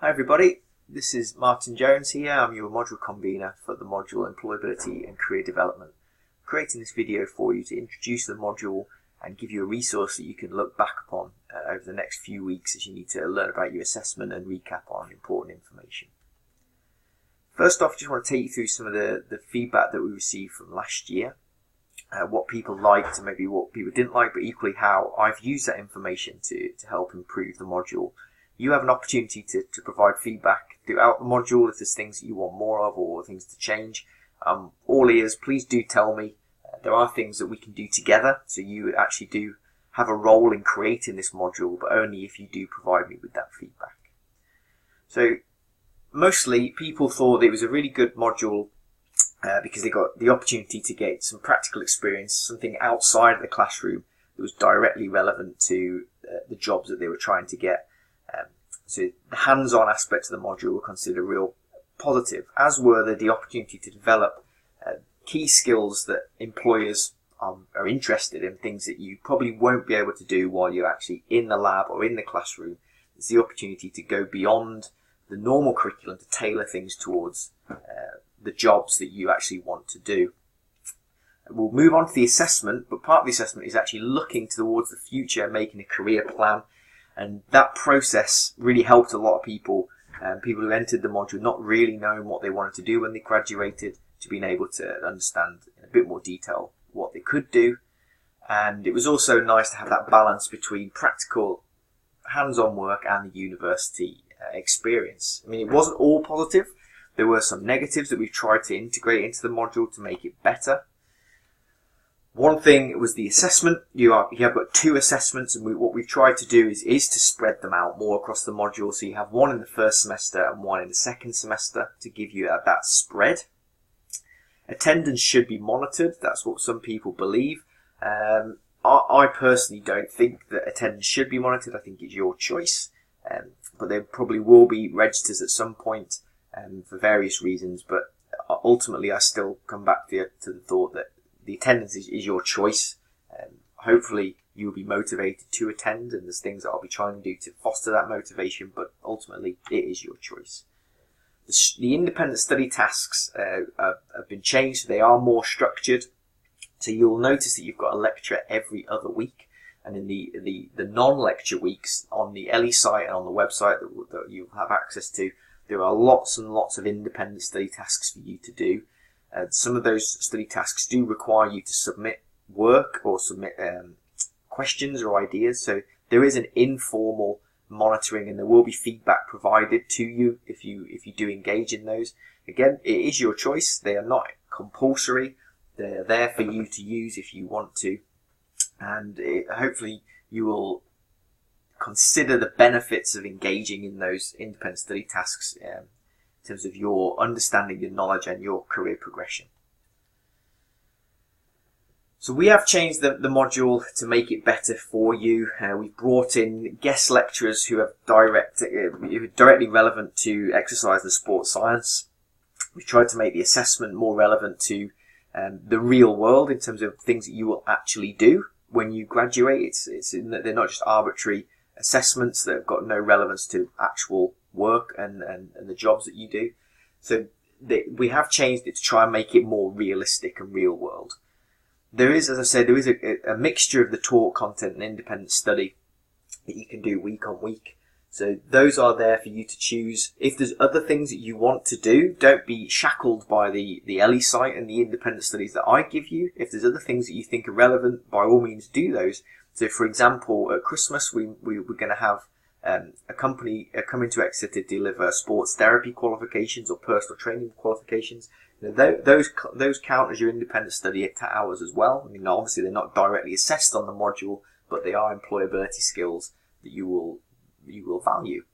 Hi everybody, this is Martin Jones here. I'm your module convener for the module Employability and Career Development. I'm creating this video for you to introduce the module and give you a resource that you can look back upon over the next few weeks as you need to learn about your assessment and recap on important information. First off, I just want to take you through some of the feedback that we received from last year, what people liked and maybe what people didn't like, but equally how I've used that information to help improve the module. You have an opportunity to provide feedback throughout the module if there's things that you want more of or things to change. All ears, please do tell me. There are things that we can do together, so you actually do have a role in creating this module, but only if you do provide me with that feedback. So mostly people thought it was a really good module because they got the opportunity to get some practical experience, something outside of the classroom that was directly relevant to the jobs that they were trying to get. So the hands-on aspects of the module were considered real positive, as were the opportunity to develop key skills that employers are interested in, things that you probably won't be able to do while you're actually in the lab or in the classroom. It's the opportunity to go beyond the normal curriculum to tailor things towards the jobs that you actually want to do. We'll move on to the assessment, but part of the assessment is actually looking towards the future, making a career plan. And that process really helped a lot of people, people who entered the module not really knowing what they wanted to do when they graduated, to being able to understand in a bit more detail what they could do. And it was also nice to have that balance between practical hands-on work and the university experience. I mean, it wasn't all positive. There were some negatives that we've tried to integrate into the module to make it better. One thing was the assessment. You have got two assessments, and what we've tried to do is to spread them out more across the module. So you have one in the first semester and one in the second semester to give you that spread. Attendance should be monitored. That's what some people believe. I personally don't think that attendance should be monitored. I think it's your choice. But there probably will be registers at some point for various reasons. But ultimately, I still come back to the thought that the attendance is your choice. Hopefully you will be motivated to attend, and there's things that I'll be trying to do to foster that motivation, but ultimately it is your choice. The independent study tasks have been changed. They are more structured. So you'll notice that you've got a lecture every other week, and in the non-lecture weeks on the LE site and on the website that you have access to, there are lots and lots of independent study tasks for you to do. Some of those study tasks do require you to submit work or submit questions or ideas. So there is an informal monitoring, and there will be feedback provided to you if you do engage in those. Again, it is your choice. They are not compulsory. They're there for you to use if you want to. And hopefully you will consider the benefits of engaging in those independent study tasks in terms of your understanding, your knowledge and your career progression. So we have changed the module to make it better for you. We've brought in guest lecturers who are directly relevant to exercise and sports science. We've tried to make the assessment more relevant to the real world in terms of things that you will actually do when you graduate. They're not just arbitrary assessments that have got no relevance to actual work and the jobs that you do. So we have changed it to try and make it more realistic and real world. There is, as I said, there is a mixture of the talk content and independent study that you can do week on week. So those are there for you to choose. If there's other things that you want to do, don't be shackled by the LE site and the independent studies that I give you. If there's other things that you think are relevant, by all means do those. So for example, at Christmas, we're going to have a company coming to Exeter to deliver sports therapy qualifications or personal training qualifications. Those count as your independent study hours as well. I mean, obviously they're not directly assessed on the module, but they are employability skills that you will value.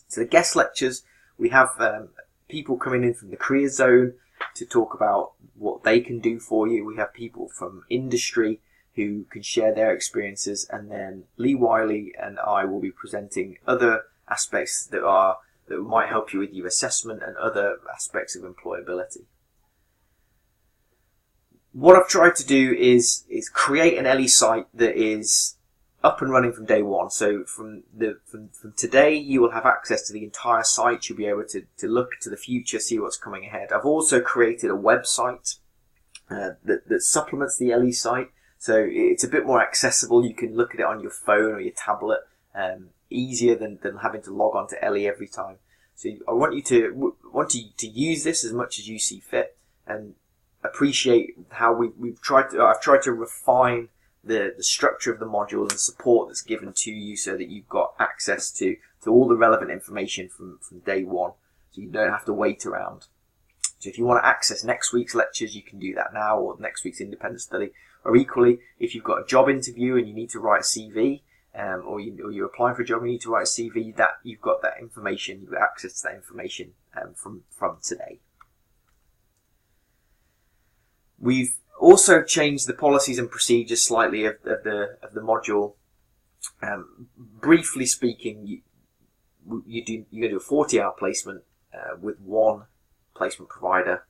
So the guest lectures, we have people coming in from the career zone to talk about what they can do for you. We have people from industry who can share their experiences, and then Lee Wiley and I will be presenting other aspects that might help you with your assessment and other aspects of employability. What I've tried to do is create an LE site that is up and running from day one. So from today, you will have access to the entire site. You'll be able to look to the future, see what's coming ahead. I've also created a website that supplements the LE site. So it's a bit more accessible. You can look at it on your phone or your tablet, easier than having to log on to LE every time. So I want you to use this as much as you see fit, and appreciate how I've tried to refine the structure of the module and the support that's given to you, so that you've got access to all the relevant information from day one, so you don't have to wait around. So if you want to access next week's lectures, you can do that now, or next week's independent study. Or equally, if you've got a job interview and you need to write a CV, or you're applying for a job and you need to write a CV, that you've got that information, you've got access to that information from today. We've also changed the policies and procedures slightly of the module. Briefly speaking, you're going to do a 40-hour placement with one placement provider.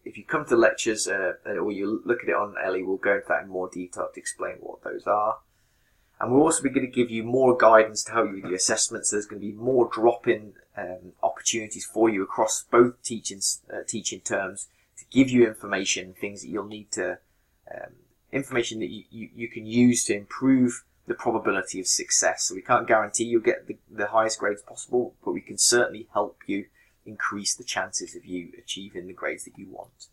If you come to lectures or you look at it on LE, we'll go into that in more detail to explain what those are. And we'll also be going to give you more guidance to help you with your assessments. So there's going to be more drop-in opportunities for you across both teaching terms, to give you information, things that you'll need to, information that you can use to improve the probability of success. So we can't guarantee you'll get the highest grades possible, but we can certainly help you increase the chances of you achieving the grades that you want.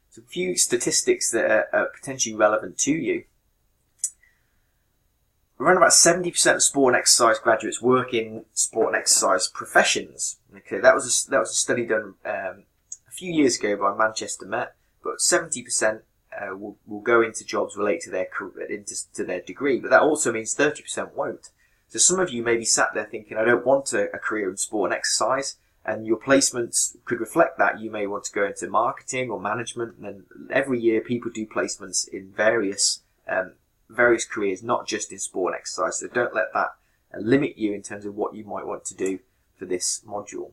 So a few statistics that are potentially relevant to you. Around about 70% of sport and exercise graduates work in sport and exercise professions. Okay, that was a study done a few years ago by Manchester Met, but 70% will go into jobs related to their degree, but that also means 30% won't. So some of you may be sat there thinking, I don't want a career in sport and exercise, and your placements could reflect that. You may want to go into marketing or management, and then every year people do placements in various careers, not just in sport and exercise. So don't let that limit you in terms of what you might want to do for this module.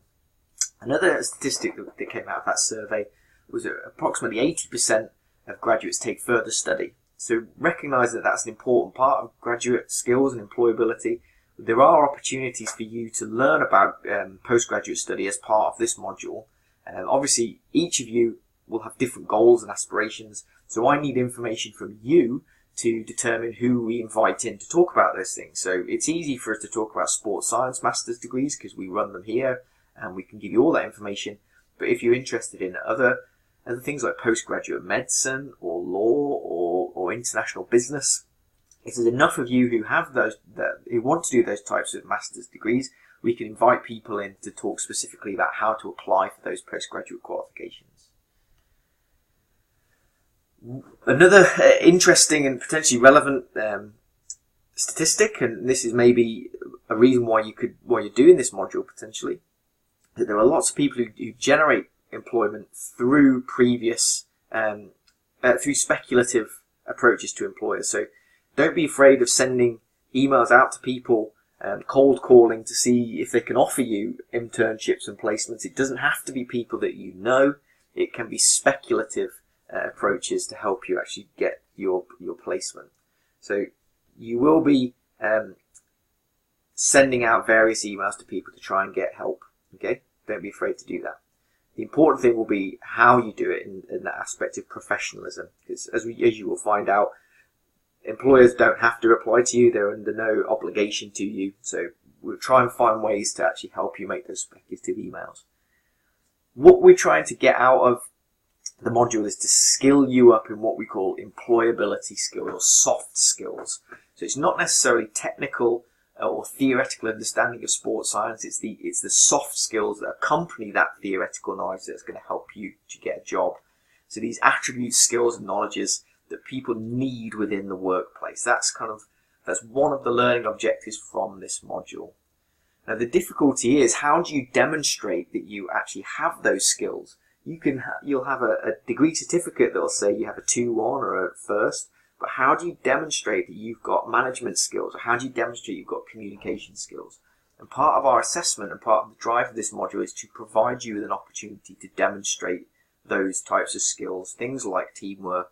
Another statistic that came out of that survey was that approximately 80% of graduates take further study. So recognise that that's an important part of graduate skills and employability. There are opportunities for you to learn about postgraduate study as part of this module. Obviously, each of you will have different goals and aspirations, so I need information from you to determine who we invite in to talk about those things. So it's easy for us to talk about sports science master's degrees because we run them here and we can give you all that information. But if you're interested in other things like postgraduate medicine or law or international business, if there's enough of you who have who want to do those types of master's degrees, we can invite people in to talk specifically about how to apply for those postgraduate qualifications. Another interesting and potentially relevant statistic, and this is maybe a reason why you're doing this module potentially, that there are lots of people who generate employment through previous through speculative approaches to employers. So don't be afraid of sending emails out to people, cold calling to see if they can offer you internships and placements. It doesn't have to be people that you know. It can be speculative approaches to help you actually get your placement. So you will be sending out various emails to people to try and get help. Okay, don't be afraid to do that. The important thing will be how you do it in that aspect of professionalism, because as you will find out, employers don't have to reply to you. They're under no obligation to you. So we'll try and find ways to actually help you make those speculative emails. What we're trying to get out of the module is to skill you up in what we call employability skills or soft skills. So it's not necessarily technical or theoretical understanding of sports science. It's the soft skills that accompany that theoretical knowledge that's going to help you to get a job. So these attributes, skills, and knowledges that people need within the workplace. That's one of the learning objectives from this module. Now the difficulty is, how do you demonstrate that you actually have those skills? You'll have a degree certificate that'll say you have a 2-1 or a first, but how do you demonstrate that you've got management skills, or how do you demonstrate you've got communication skills? And part of our assessment and part of the drive of this module is to provide you with an opportunity to demonstrate those types of skills, things like teamwork,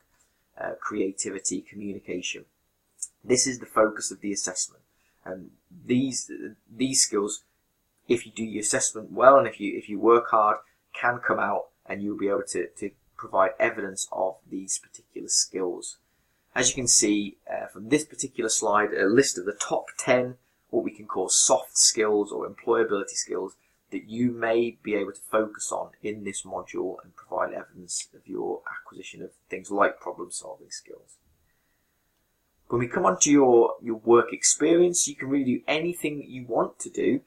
creativity, communication. This is the focus of the assessment. And these skills, if you do your assessment well and if you work hard, can come out and you'll be able to provide evidence of these particular skills. As you can see from this particular slide, a list of the top 10 what we can call soft skills or employability skills that you may be able to focus on in this module and provide evidence of your acquisition of things like problem solving skills. When we come on to your work experience, you can really do anything that you want to do,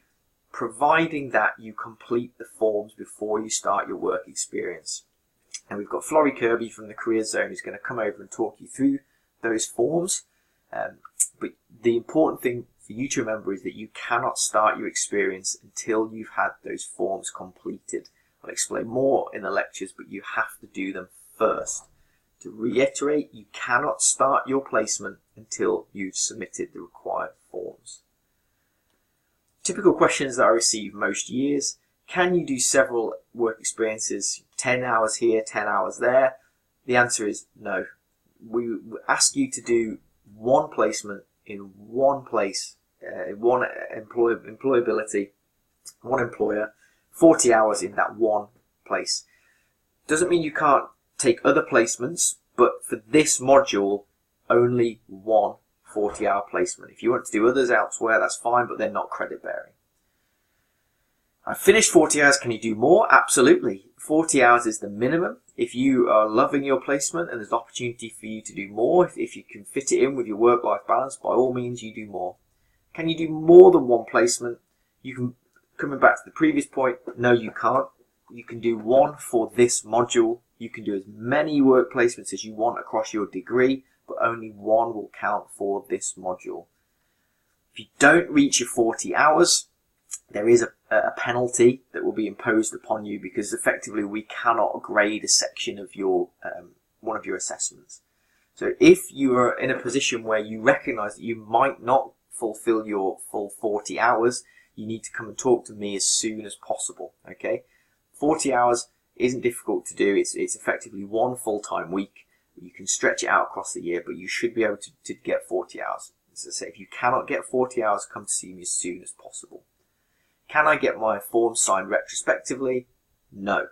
providing that you complete the forms before you start your work experience. And we've got Florrie Kirby from the Careers Zone who's going to come over and talk you through those forms. But the important thing for you to remember is that you cannot start your experience until you've had those forms completed. I'll explain more in the lectures, but you have to do them first. To reiterate, you cannot start your placement until you've submitted the required forms. Typical questions that I receive most years: can you do several work experiences, 10 hours here, 10 hours there? The answer is no. We ask you to do one placement in one place, one employability, one employer, 40 hours in that one place. Doesn't mean you can't take other placements, but for this module, only one 40-hour placement. If you want to do others elsewhere, that's fine, but they're not credit bearing. I finished 40 hours. Can you do more? Absolutely. 40 hours is the minimum. If you are loving your placement and there's opportunity for you to do more, if you can fit it in with your work-life balance, by all means you do more. Can you do more than one placement? You can, coming back to the previous point, no you can't. You can do one for this module. You can do as many work placements as you want across your degree, but only one will count for this module. If you don't reach your 40 hours, there is a penalty that will be imposed upon you, because effectively we cannot grade a section of your one of your assessments. So if you are in a position where you recognise that you might not fulfil your full 40 hours, you need to come and talk to me as soon as possible. Okay, 40 hours isn't difficult to do. It's effectively one full-time week. You can stretch it out across the year, but you should be able to get 40 hours. As I say, if you cannot get 40 hours, come to see me as soon as possible. Can I get my forms signed retrospectively? No.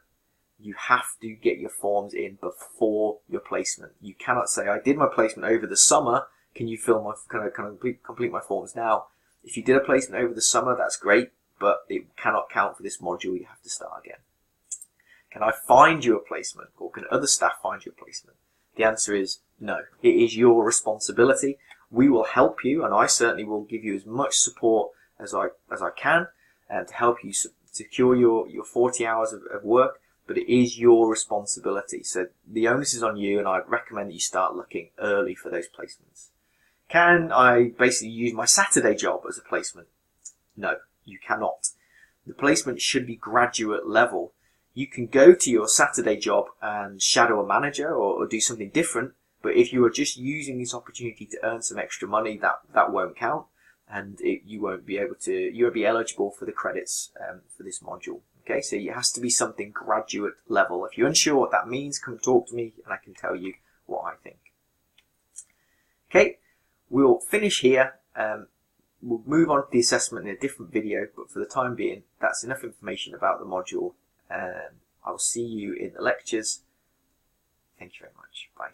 You have to get your forms in before your placement. You cannot say, I did my placement over the summer, can you complete my forms now? If you did a placement over the summer, that's great, but it cannot count for this module. You have to start again. Can I find you a placement, or can other staff find you a placement? The answer is no. It is your responsibility. We will help you, and I certainly will give you as much support as I can, and to help you secure your 40 hours of work, but it is your responsibility. So the onus is on you, and I'd recommend that you start looking early for those placements. Can I basically use my Saturday job as a placement? No, you cannot. The placement should be graduate level. You can go to your Saturday job and shadow a manager or do something different, but if you are just using this opportunity to earn some extra money, that won't count, and you won't be eligible for the credits for this module. Okay, so it has to be something graduate level. If you're unsure what that means, come talk to me and I can tell you what I think. Okay, we'll finish here. We'll move on to the assessment in a different video, but for the time being, that's enough information about the module. I will see you in the lectures. Thank you very much. Bye.